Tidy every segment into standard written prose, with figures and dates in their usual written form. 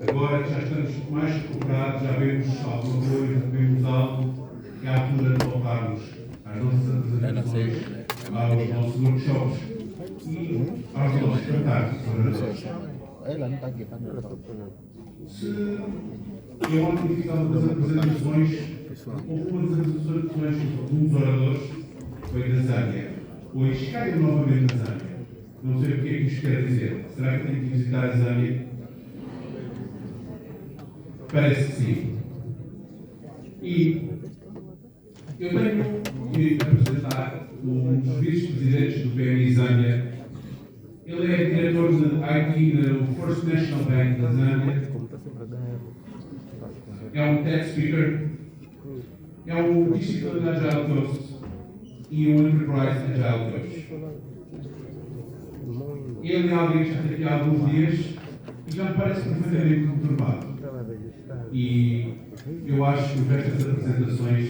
Agora já estamos mais recuperados, já vemos algum apoio, já vemos algo que é a altura de voltarmos às nossas apresentações, aos nossos workshops e aos nossos espetáculos. Se eu ontem fiz algumas apresentações, houve umas apresentações de uns oradores, foi da Zâmbia. Hoje caio novamente na Zâmbia. Não sei o que é que isto quer dizer. Será que tenho que visitar a Zâmbia? Parece que sim. E eu tenho que apresentar um dos vice-presidentes do PMI Zâmbia. Ele é diretor de IT no First National Bank da Zâmbia. É um tech speaker. É um Discipline Agile Coach e um Enterprise Agile Coach. Ele é alguém que já tem aqui há alguns dias e já me parece perfeitamente conturbado. E eu acho que nestas apresentações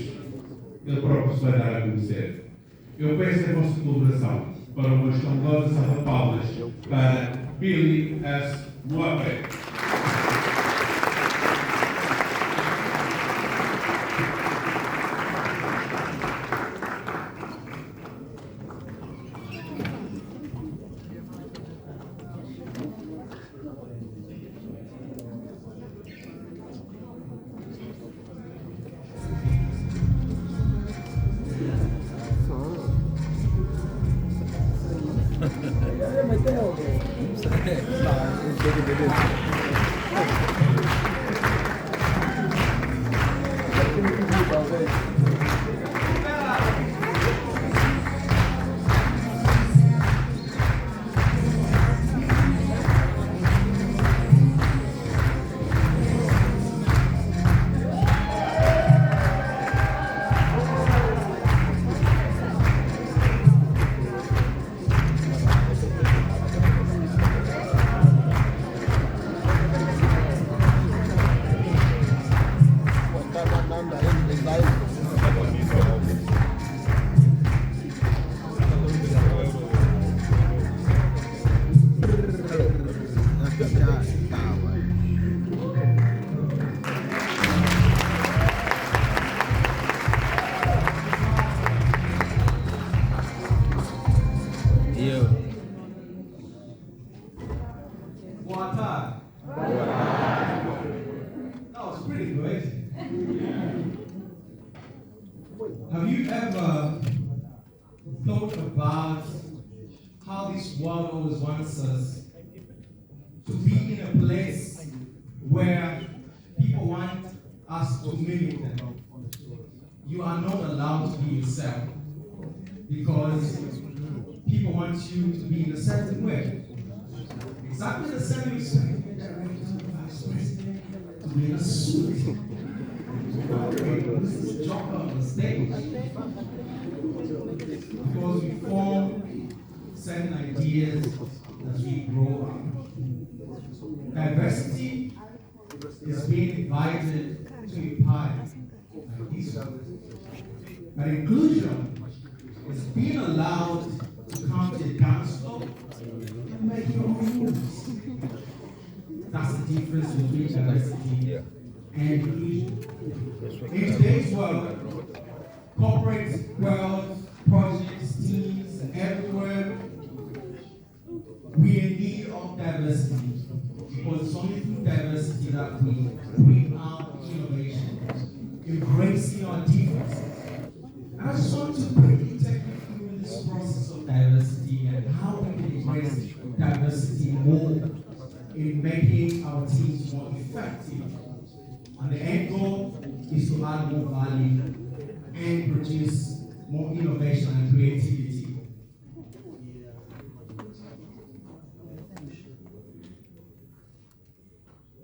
ele próprio se vai dar a conhecer. Eu peço a vossa colaboração para uma estrondosa salva de palmas para Billy S. Mwape. Have you ever thought about how this world always wants us to be in a place where people want us to mimic them? You are not allowed to be yourself because people want you to be in a certain way. Exactly the same you expect the director, the vice president to be in a suit. This is job on the stage. Because we form certain ideas as we grow up. Diversity is being invited to be part of these others. But inclusion is being allowed to come to the council and make your own rules. That's the difference between diversity and inclusion. In today's world, corporate world, projects, teams, and everywhere, we are in need of diversity. Because it's only through diversity that we bring out innovation, embracing our differences. And I just want to briefly take you through this process of diversity and how we can embrace diversity more in making our teams more effective. And the end goal is to add more value and produce more innovation and creativity.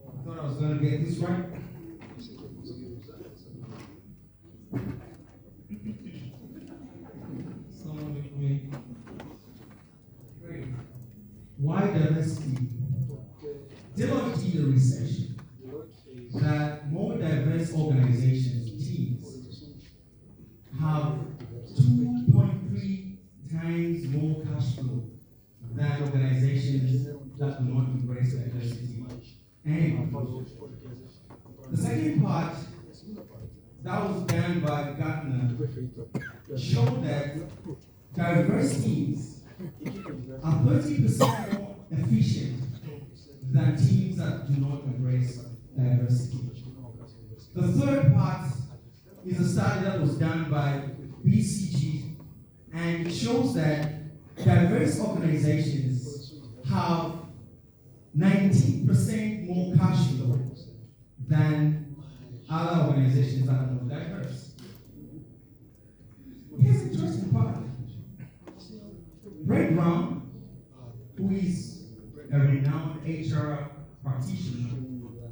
I thought I was going to get this right. Someone with me. Great. Why diversity? Deloitte did a research that more diverse organizations, teams, have 2.3 times more cash flow than organizations that do not embrace diversity. and inclusion. The second part that was done by Gartner showed that diverse teams are 30% more efficient than teams that do not embrace diversity. The third part is a study that was done by BCG, and it shows that diverse organizations have 19% more cash flow than other organizations that are not diverse. Here's the interesting part. Brett Brown, who is a renowned HR practitioner,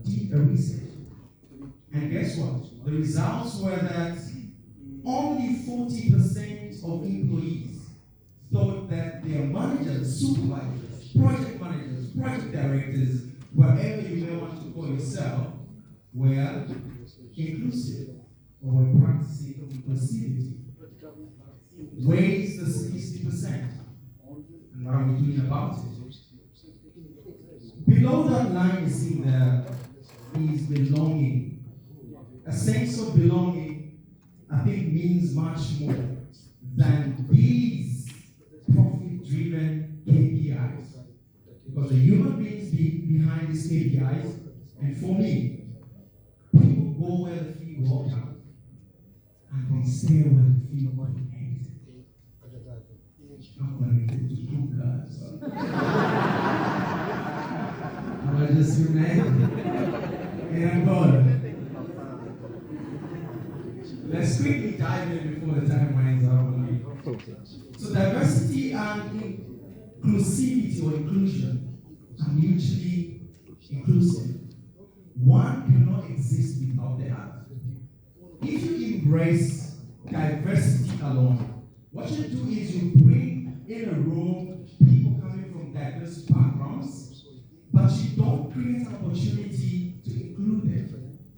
did a research. And guess what? The results were that only 40% of employees thought that their managers, supervisors, project managers, project directors, whatever you may want to call yourself, were inclusive or were practicing inclusivity. Weighs the 60%. And what are we doing about it? Below that line you see there is belonging. A sense of belonging, I think, means much more than these profit-driven KPIs. Because the human beings behind these KPIs, and for me, people go where the feet walk out, and they stay where the feet walk out. I'm going to get to two guys. I'm going to just remain in Angola. Let's quickly dive in before the time winds up. So diversity and inclusivity or inclusion are mutually inclusive. One cannot exist without the other. If you embrace diversity alone, what you do is you bring in a room people coming from diverse backgrounds, but you don't create an opportunity to include them.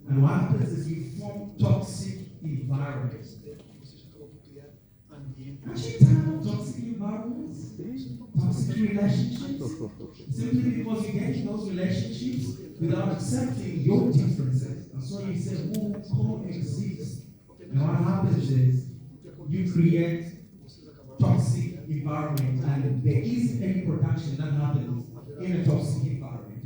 And what happens is you form toxic environments. Aren't you tired of toxic environments? Toxic relationships? Simply because you get in those relationships without accepting your differences. And so you say, who coexist? And what happens is you create toxic environment, and there isn't any production that happens in a toxic environment.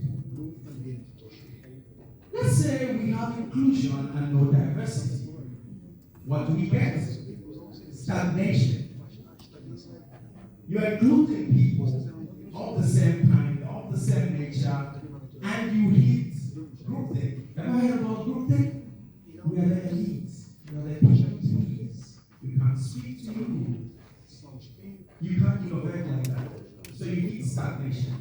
Let's say we have inclusion and no diversity. What do we get? Stagnation. You are including people of the same kind, of the same nature, and you hit groupthink. Ever heard about groupthink? We are the elites. We are the people please. We can't speak to you. You can't innovate like that. So you need stagnation.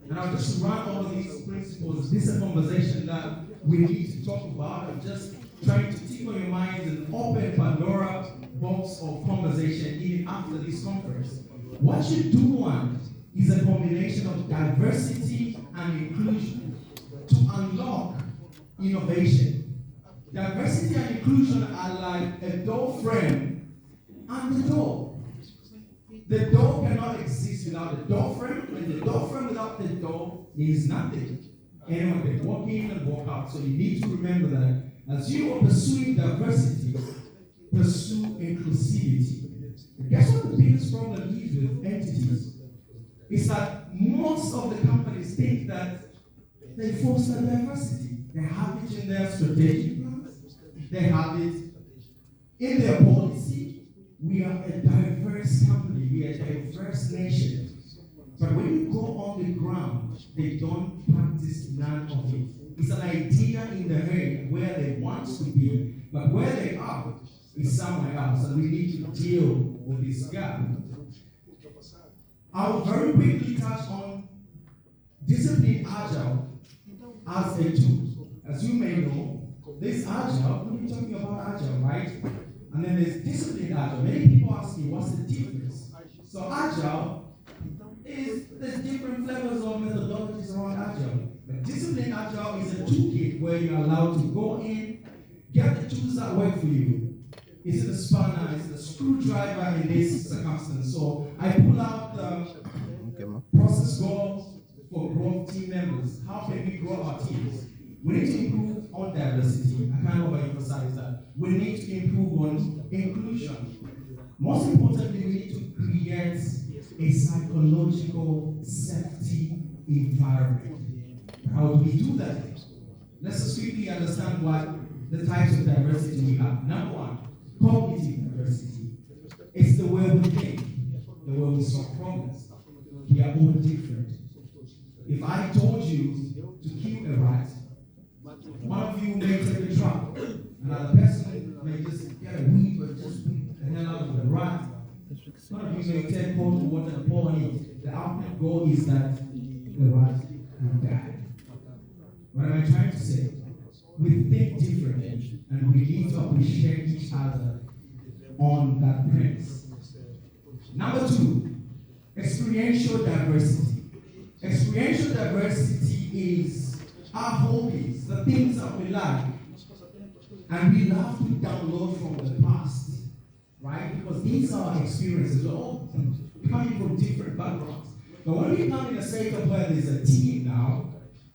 And I'll just run over these principles. This is a conversation that we need to talk about. I'm just trying to tickle your minds and open Pandora box of conversation even after this conference. What you do want is a combination of diversity and inclusion to unlock innovation. Diversity and inclusion are like a door frame and the door. The door cannot exist without the door frame, and the door frame without the door means nothing. Anyone can walk in and walk out. So you need to remember that as you are pursuing diversity, pursue inclusivity. And guess what the biggest problem is with entities? It's that most of the companies think that they foster diversity. They have it in their strategic plans. They have it in their policy. We are a diverse company. We are a diverse nation. But when you go on the ground, they don't practice none of it. It's an idea in the head where they want to be, but where they are is somewhere else, and we need to deal with this gap. I'll very quickly touch on discipline agile as a tool. As you may know, this agile, we're talking about agile, right? And then there's discipline agile. Many people ask me, what's the difference? So agile there's different flavors of methodologies around agile. But discipline agile is a toolkit where you're allowed to go in, get the tools that work for you. Is it a spanner? Is it a screwdriver in this circumstance? So I pull out the process goals, for growth team members. How can we grow our teams? We need to improve on diversity. I can't overemphasize that. We need to improve on inclusion. Most importantly, we need to create a psychological safety environment. How do we do that? Let's just quickly understand what the types of diversity we have. Number one, cognitive diversity. It's the way we think, the way we solve problems. We are all different. If I told you to kill a rat, one of you may take a truck, another person may just get a weed or just beat the hell out of the rat. One of you may take cold water and pour on it. The ultimate goal is that the rat will die. What am I trying to say? We think differently, and we need to appreciate each other on that premise. Number two, experiential diversity. Experiential diversity is our hobbies, the things that we like, and we love to download from the past, right? Because these are our experiences. We're all coming from different backgrounds. But when we come in a setup where there's a team now,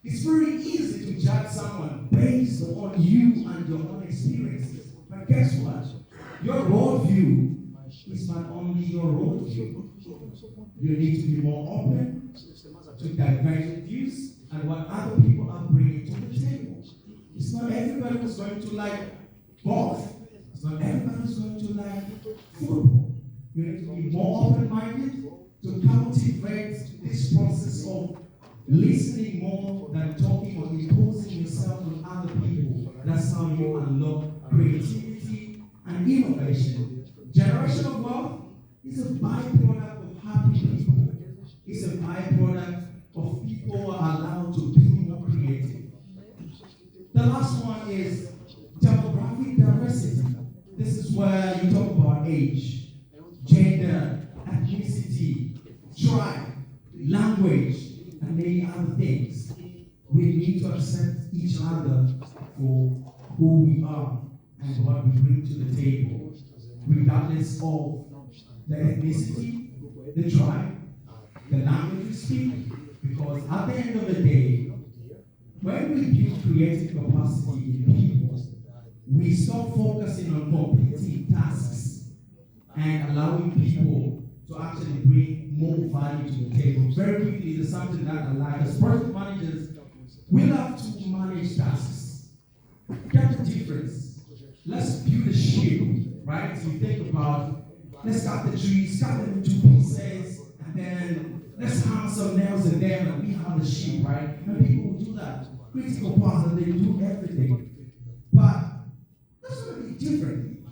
it's very easy to judge someone based on you and your own experiences. But guess what? Your worldview is not only your worldview. You need to be more open to divergent views and what other people are bringing to the table. It's not everybody who's going to like golf. It's not everybody who's going to like football. You need to be more open-minded to cultivate this process of listening more than talking or imposing yourself on other people. That's how you unlock creativity and innovation. Generational wealth is a byproduct of happy people. It's a byproduct of people who are allowed to be more creative. The last one is demographic diversity. This is where you talk about age, gender, ethnicity, tribe, language, and many other things. We need to accept each other for who we are and what we bring to the table, regardless of the ethnicity, the tribe, the language we speak. Because at the end of the day, when we build creative capacity in people, we stop focusing on completing tasks and allowing people to actually bring more value to the table. Very quickly, there's something that I like. As project managers, we love to manage tasks. Get the difference. Let's build a ship, right? So you think about, let's cut the trees, cut them into pieces, and then let's hammer some nails in them, and we have a ship, right? And people will do that. Critical parts, and they do everything. But that's going to be different.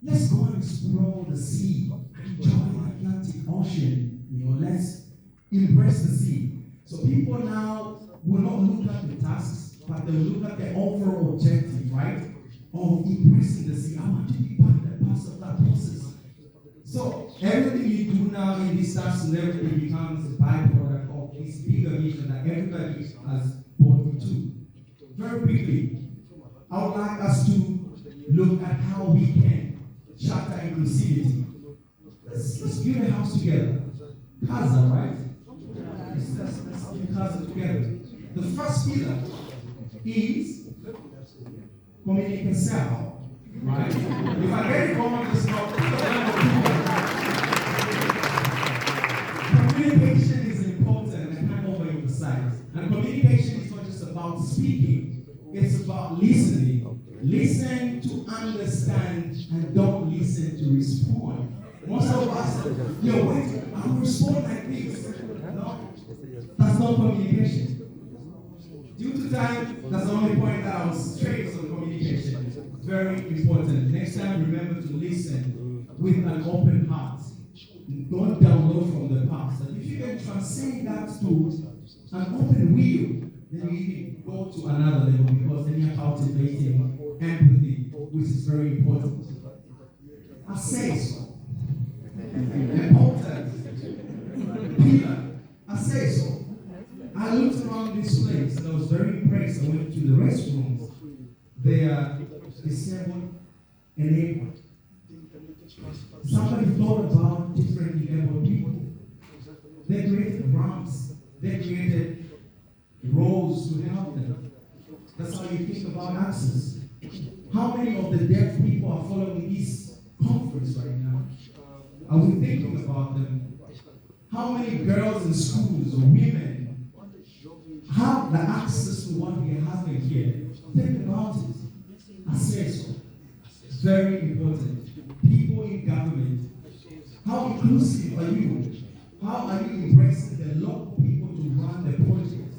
Let's go and explore the sea, enjoy the Atlantic Ocean. Let's embrace the sea. So people now will not look at the tasks, but they'll look at the overall objective, right? Of embracing the sea. I want to be part of that process. So everything you do now in this task and everything becomes a byproduct of this bigger vision that everybody has bought into. Very quickly, I would like us to look at how we can shatter inclusivity. Let's build a house together. Casa, right? Let's build casa together. The first pillar is communication, right? If I get it wrong, it's not. Communication is important, and I can't overemphasize. And communication is not just about speaking, it's about listening. Listen to understand and don't listen to respond. Most of us, wait, I'll respond like this. No, that's not communication. Due to time, that's the only point that I was straight on communication. Very important. Next time, remember to listen with an open heart. Don't download from the past. And if you can translate that to an open wheel, then you can go to another level, because then you're cultivating empathy, which is very important. I say so. Important. Peter, I say so. I looked around this place and I was very impressed. I went to the restrooms. They are disabled, enabled. Somebody thought about different enabled people. They created ramps. They created roads to help them. That's how you think about access. How many of the deaf people are following this conference right now? Are we thinking about them? How many girls in schools or women have the access to what we are having here? Think about it. Access. Very important. People in government. How inclusive are you? How are you embracing the local people to run the project?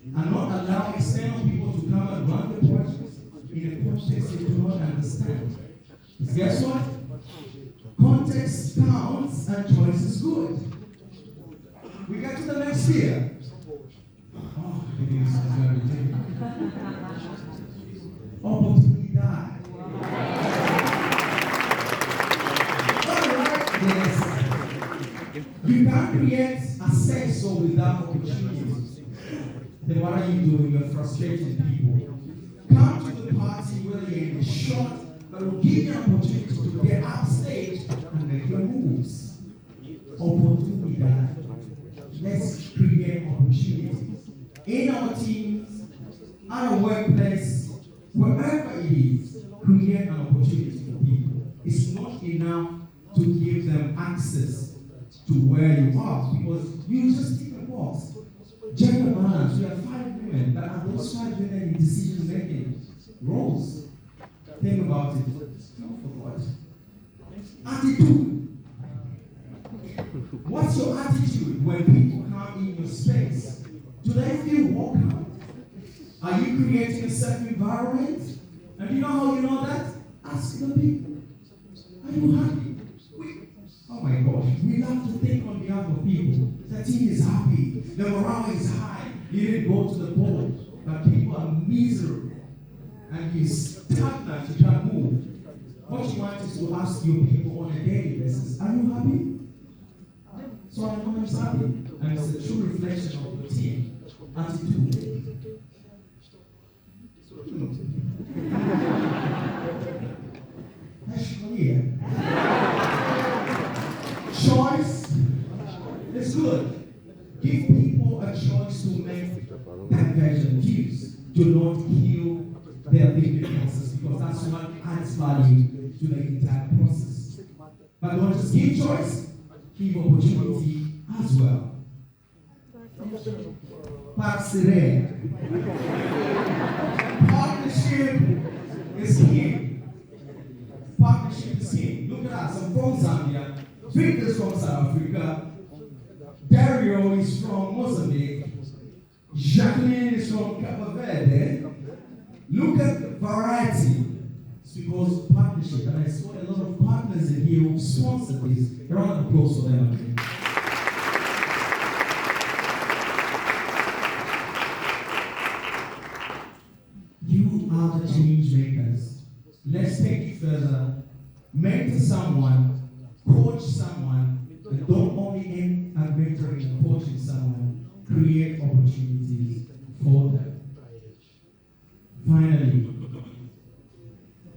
And not allow external people to come and run the project in a context they do not understand. Because guess what? Context counts and choice is good. We get to the next year. Oh, this is very difficult. Oportunidade. Yes. You can't create access without opportunities. Then what are you doing? You're frustrating people. Come to the party where you're in the short, but will give you an opportunity to get upstage and make your moves. Opportunidade. Let's create opportunities. In our teams, at our workplace, wherever it is, create an opportunity for people. It's not enough to give them access to where you are, because you just take a box. Gender balance, we have 5 women, but are those 5 women in decision-making roles? Think about it. Not for what? Attitude. What's your attitude when people come in your space? Do they feel welcome? Are you creating a safe environment? And you know how you know that? Ask the people. Are you happy? Oh my gosh, we love to think on behalf of people. The team is happy, the morale is high. You didn't go to the poll, but people are miserable. And you're stagnant, you can't move. What you want is to ask your people on a daily basis, are you happy? So I know I'm happy. And it's a true reflection of your team. Attitude. Choice is good. Give people a choice to make diversion views. Do not kill their living process, because that's what adds value to the entire process. But don't just give choice, give opportunity as well. Partnership is king. Partnership is king. Look at us. I'm from Zambia. Victor is from South Africa. Dario is from Mozambique. Jacqueline is from Cabo Verde. Look at the variety. It's because of partnership. And I saw a lot of partners in here who sponsored this. A round of applause for them. You are the change makers. Let's take it further. Mentor someone, coach someone, and don't only aim at mentoring and coaching someone, create opportunities for them. Finally,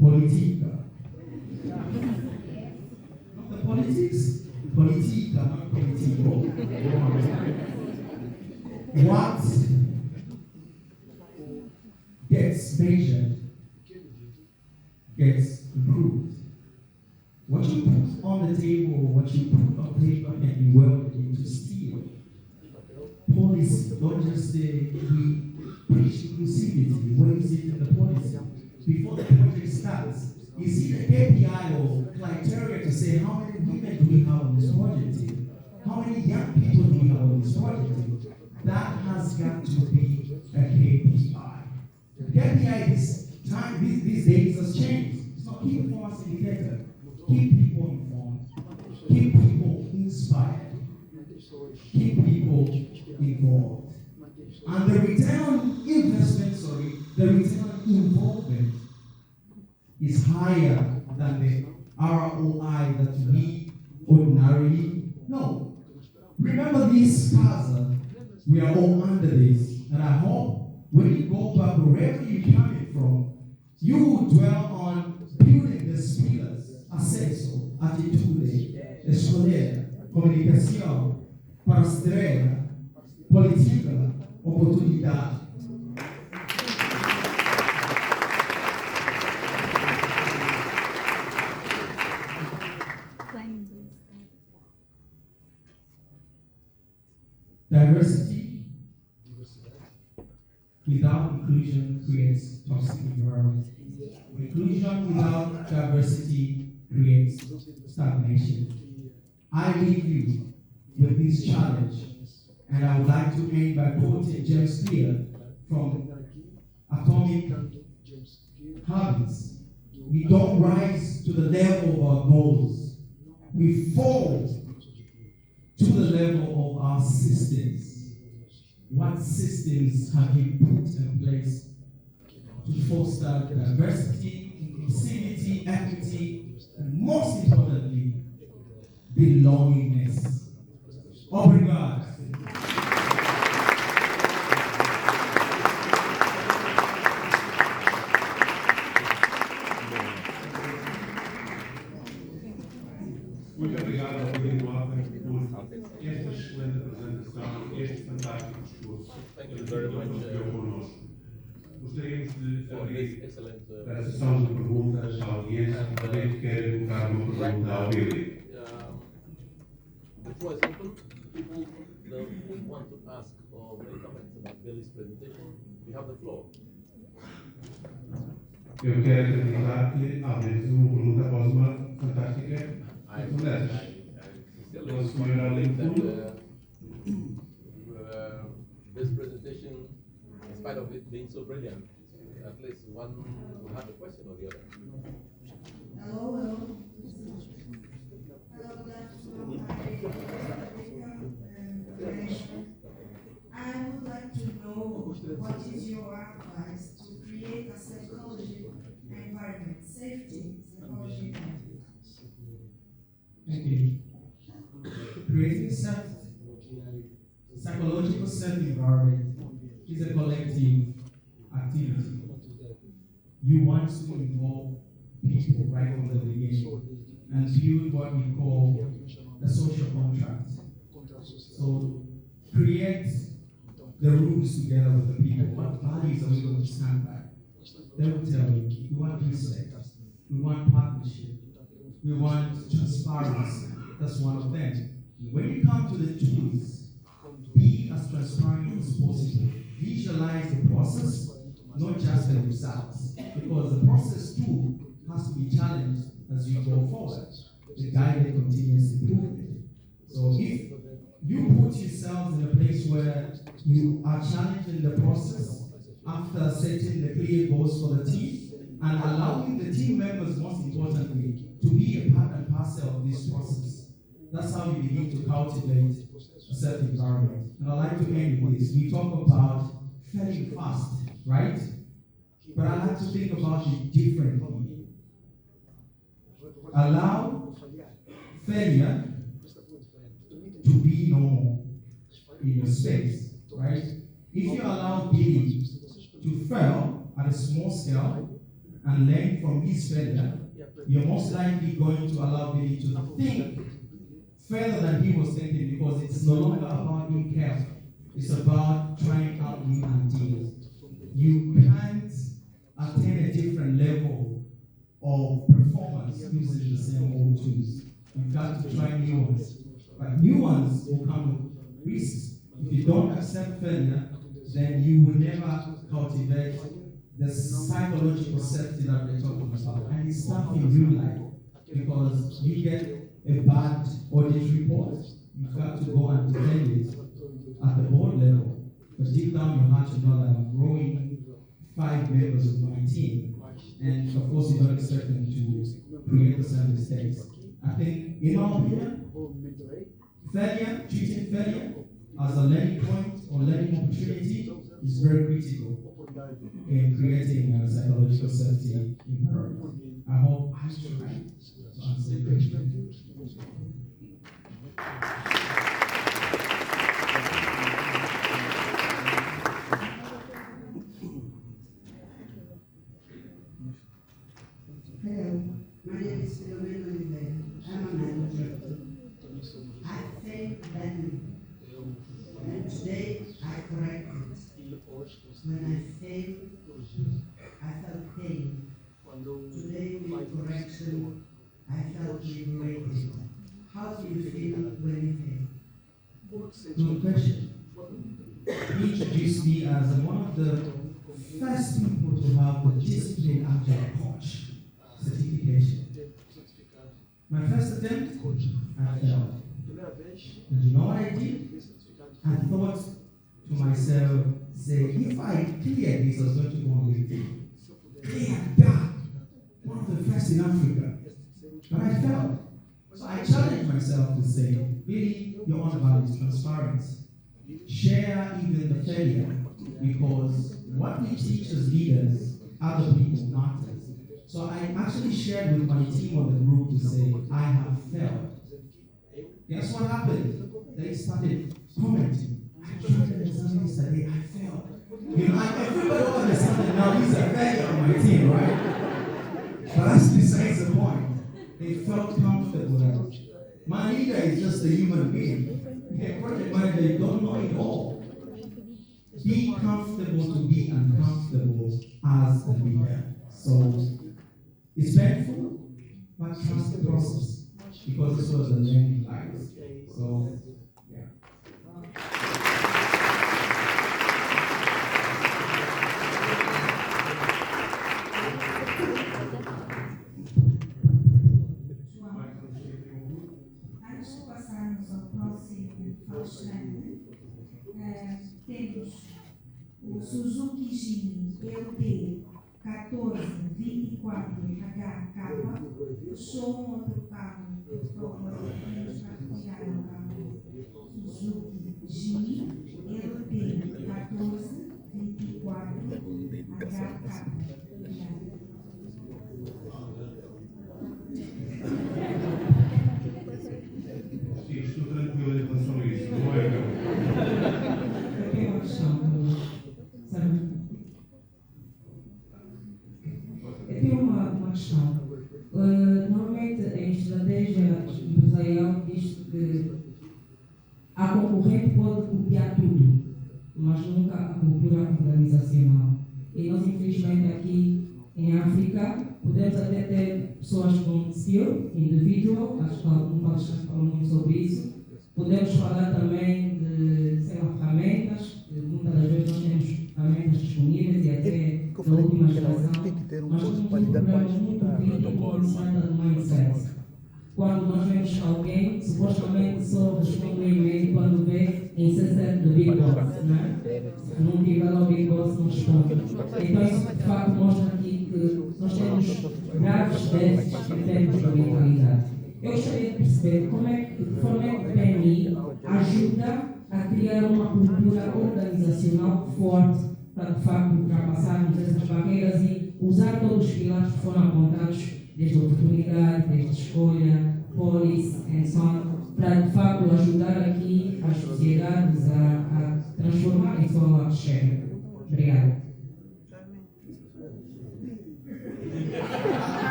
politica. Not the politics, politica, not politico. What gets measured gets improved. What you put on the table, what you put on paper can be welded into steel. Policy, don't just say we preach inclusivity. Where is it in the policy? Before the project starts, is it a KPI or criteria to say how many women do we have on this project team? How many young people do we have on this project team? That has got to be a KPI. The KPI these days has changed. It's not key performance indicator. Keep people informed. Keep people inspired. Keep people involved. And the return on investment, the return on involvement is higher than the ROI that we ordinarily know. Remember this, Kaza. We are all under this. And I hope when you go back wherever you're coming from, you will dwell on building these pillars: accesso, atitude, escolher, comunicação, para Obrigado. Diversity without inclusion creates toxic environment. Inclusion without diversity creates stagnation. I leave you with this challenge, and I would like to end by quoting James Clear from Atomic Habits. We don't rise to the level of our goals. We fall to the level of our systems. What systems have you put in place to foster diversity, inclusivity, equity, and most importantly, belongingness? Obrigado. Muito obrigado ao Presidente Mwape por esta excelente apresentação, este fantástico discurso que ele partilhou connosco. Gostaríamos de abrir a sessão de perguntas à audiência. Alguém quer colocar uma pergunta ao AGILE? The floor is open. People who want to ask or make comments about Billy's presentation, you have the floor. Eu quero acreditar que há menos uma pergunta após uma fantástica conversa. This presentation, in spite of it being so brilliant, at least one will have a question or the other. Hello, hello. Hello, good afternoon. I would like to know what is your advice to create a psychology environment, safety psychology environment. Thank you. Creating psychological safe environment is a collective activity. You want to involve people right from the beginning and build what we call a social contract. So create the rules together with the people. What values are we going to stand by? They will tell you, we want respect, we want partnership, we want transparency. That's one of them. When you come to the tools, be as transparent as possible. Visualize the process, not just the results. Because the process too has to be challenged as you go forward. The guided continuous improvement. So if you put yourselves in a place where you are challenging the process after setting the clear goals for the team and allowing the team members, most importantly, to be a part and parcel of this process. That's how you begin to cultivate a certain environment. And I'd like to end with this. We talk about failing fast, right? But I like to think about it differently. Allow failure to be normal in your space, right? If you allow Billy to fail at a small scale and learn from his failure, you're most likely going to allow Billy to think further than he was thinking, because it's no longer about being careful. It's about trying out new ideas. You can't attain a different level of performance using the same old tools. You've got to try new ones. But new ones will come with risks. If you don't accept failure, then you will never cultivate the psychological safety that we're talking about. And it's stuff in real life, because you get a bad audit report, you've got to go and defend it at the board level. But deep down your heart, you know that I'm growing 5 members of my team. And of course, you don't expect them to create the same mistakes. I think, in my opinion, failure, treating failure as a learning point or learning opportunity is very critical in creating a psychological safety environment. I hope I tried to answer the question. Hello, my name is Philomena Oliveira. I'm a manager. I failed badly, and today I corrected. Yesterday, I felt pain. Today, with correction, I felt liberated. How do you feel when you fail? Good question. He introduced me as one of the first people to have the discipline AGILE coach certification. My first attempt, I failed. And you know what I did? I thought to myself, say, if I clear this, I was going to go on LinkedIn. Clear that. One of the first in Africa. But I failed. So I challenged myself to say, Billy, your own value is transparency. Share even the failure, because what we teach as leaders, other people matters. So I actually shared with my team on the group to say, I have failed. Guess what happened? They started commenting. I tried to examine yesterday, I failed. You know, everybody all of a sudden now he's a failure on my team, right? But that's besides the point. They felt comfortable that my leader is just a human being. A project manager, you don't know it all. Be comfortable to be uncomfortable as a leader. So it's painful, but trust the process, because this was a learning life. So yeah. Antes de passarmos ao próximo palestrante, temos o Suzuki Jimny LT 1424HK. Puxou um outro carro, por favor, vamos retirar o carro. Suzuki Jimny LT 1424HK. Sim, estou tranquilo em relação a isso, não é? Eu tenho uma questão, sabe? Eu tenho uma questão. Normalmente em estratégia empresarial diz que a concorrente pode copiar tudo, mas nunca a cultura organizacional. E nós, infelizmente, aqui em África, podemos até ter pessoas com skill individual, acho que algum palestrante falou muito sobre isso. Podemos falar também de, sei lá, ferramentas, muitas das vezes nós temos ferramentas disponíveis e até da última geração, mas temos um problema muito crítico quando se trata do mindset. Quando nós vemos alguém, supostamente só responde o e-mail quando vê em CC do Big Boss, né? Se não tiver lá o Big Boss, não responde. Então isso de facto mostra aqui que nós temos graves déficits em termos de mentalidade. Eu gostaria de perceber de forma é que o PMI ajuda a criar uma cultura organizacional forte para de facto ultrapassarmos essas barreiras e usar todos os pilares que foram apontados, desde a oportunidade, desde a escolha, policy, and so on, para de facto ajudar aqui as sociedades a transformar em sua lado share. Obrigado.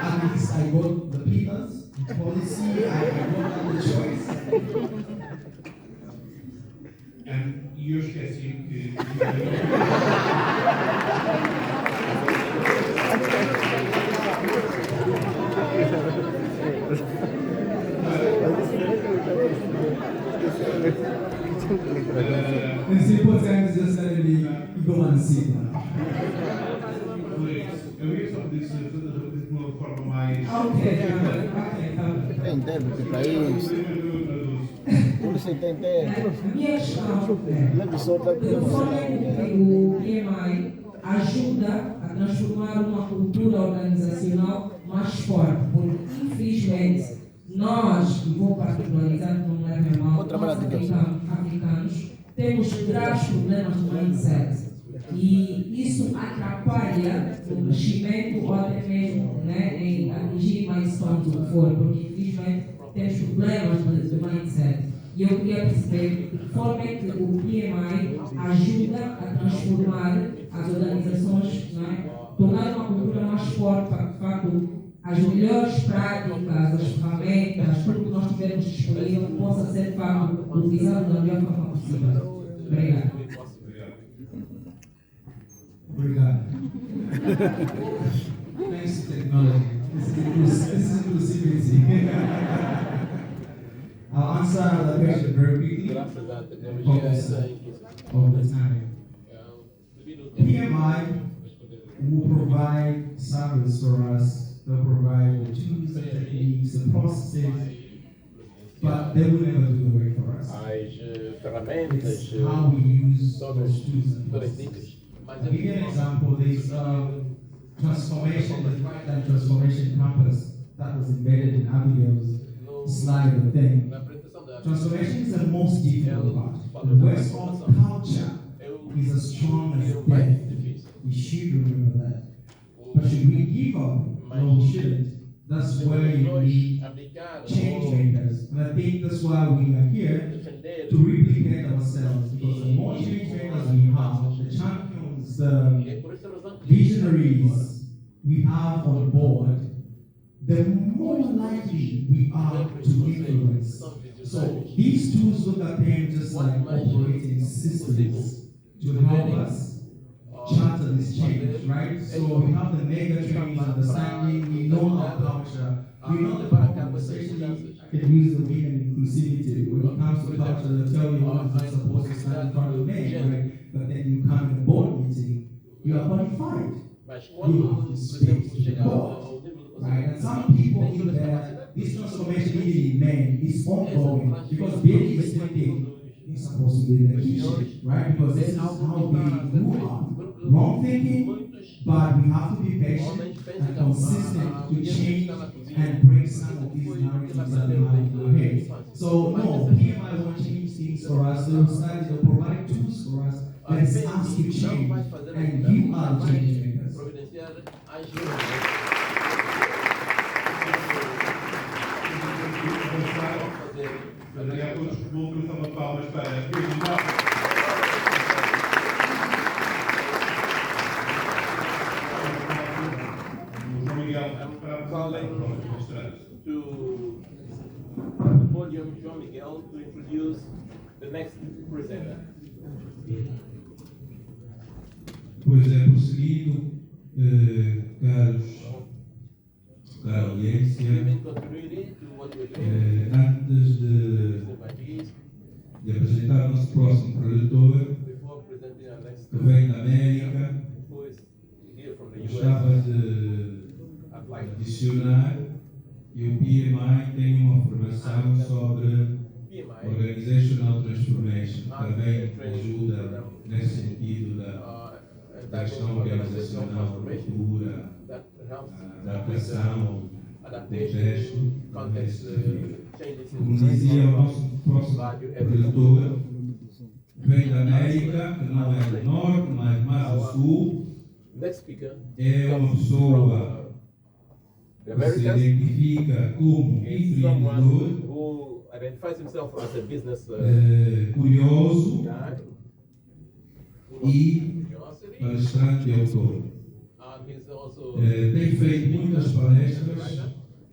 At least I got the pillars, policy, I got the choice. E eu esqueci que. It's important just let me go and see now. Eu ia só pedir de uma forma mais. Ok. Tem intérprete para isso. Você tem intérprete. Minha questão é, de forma que o PMI ajuda a transformar uma cultura organizacional mais forte, porque infelizmente nós, e vou particularizar que não me leve a mal, nós africanos, temos graves problemas de mindset. E isso atrapalha o crescimento ou até mesmo, né, em atingir milestones, o que for, porque infelizmente temos problemas de mindset. E eu queria perceber de que forma é que o PMI ajuda a transformar as organizações, né, tornar uma cultura mais forte para que, de facto, as melhores práticas, as ferramentas, tudo que nós tivermos disponível possa ser, de facto, utilizado da melhor forma possível. Obrigado. Obrigado. Thanks to technology. This is inclusivity. I'll answer the question very quickly. Graças à tecnologia, essa inclusão. Of the time. PMI will provide service for us. They'll provide the tools, the techniques, the processes, but they will never do the work for us. As ferramentas, It's how we use todas those tools and as processes. dicas. Mas I'll give you an example. There's transformation, the Right Transformation Campus that was embedded in AGILE's slide thing. na apresentação da Transformation is the most difficult part. The West of culture is as strong as mais death. difícil. We should remember that. But should we give up? No, we shouldn't. That's where you need change makers. And I think that's why we are here defender to replicate ourselves. Because the more change makers we have, the champions, the por essa razão que visionaries we have on board, the more likely we are to influence. So these tools look at them just like operating systems to help us charter this change, right? So we have the mega training understanding, we know our culture, we know the problem, especially I can use the women inclusivity. When it comes to culture, they'll tell you what is supposed to stand in front of men, right? But then you come in a board meeting, you are qualified. mas You quando, have por to speak exemplo, to the chegar board. ao nível do Right, and conselho, some people tem think toda essa that capacidade. this transformation even in men is ongoing because Billy is thinking he's supposed to be the kitchen, right? Because this is how we grew up. Wrong thinking, but we have to be patient and consistent to change and break some of these narratives that we have in our heads. So no, PMI won't change things for us. They'll study, they'll provide tools for us, but it's us to change, and you are the change makers. Providenciar Obrigado a todos que vão começar uma palmas para o Mwape. I'm calling to the podium João Miguel to introduce the next presenter. Pois é, prosseguindo, cara audiência, Giving continuity to what we're doing. antes de apresentar o nosso próximo preletor, Before presenting our next que vem da América, who is here from the US, gostava de I'd like to adicionar que o PMI tem uma formação sobre PMI Organizational Transformation, também ajuda nesse sentido da gestão organizacional, cultura, that helps adaptação, adaptation, context changes como in dizia o nosso próximo value preletor, vem da América, que não é do norte, mas mais do sul, Next speaker é uma comes pessoa the que se Americans. identifica como Is someone empreendedor, who identifies himself as a business curioso guy, e curiosity, palestrante e autor. and he's also Tem feito muitas palestras writer.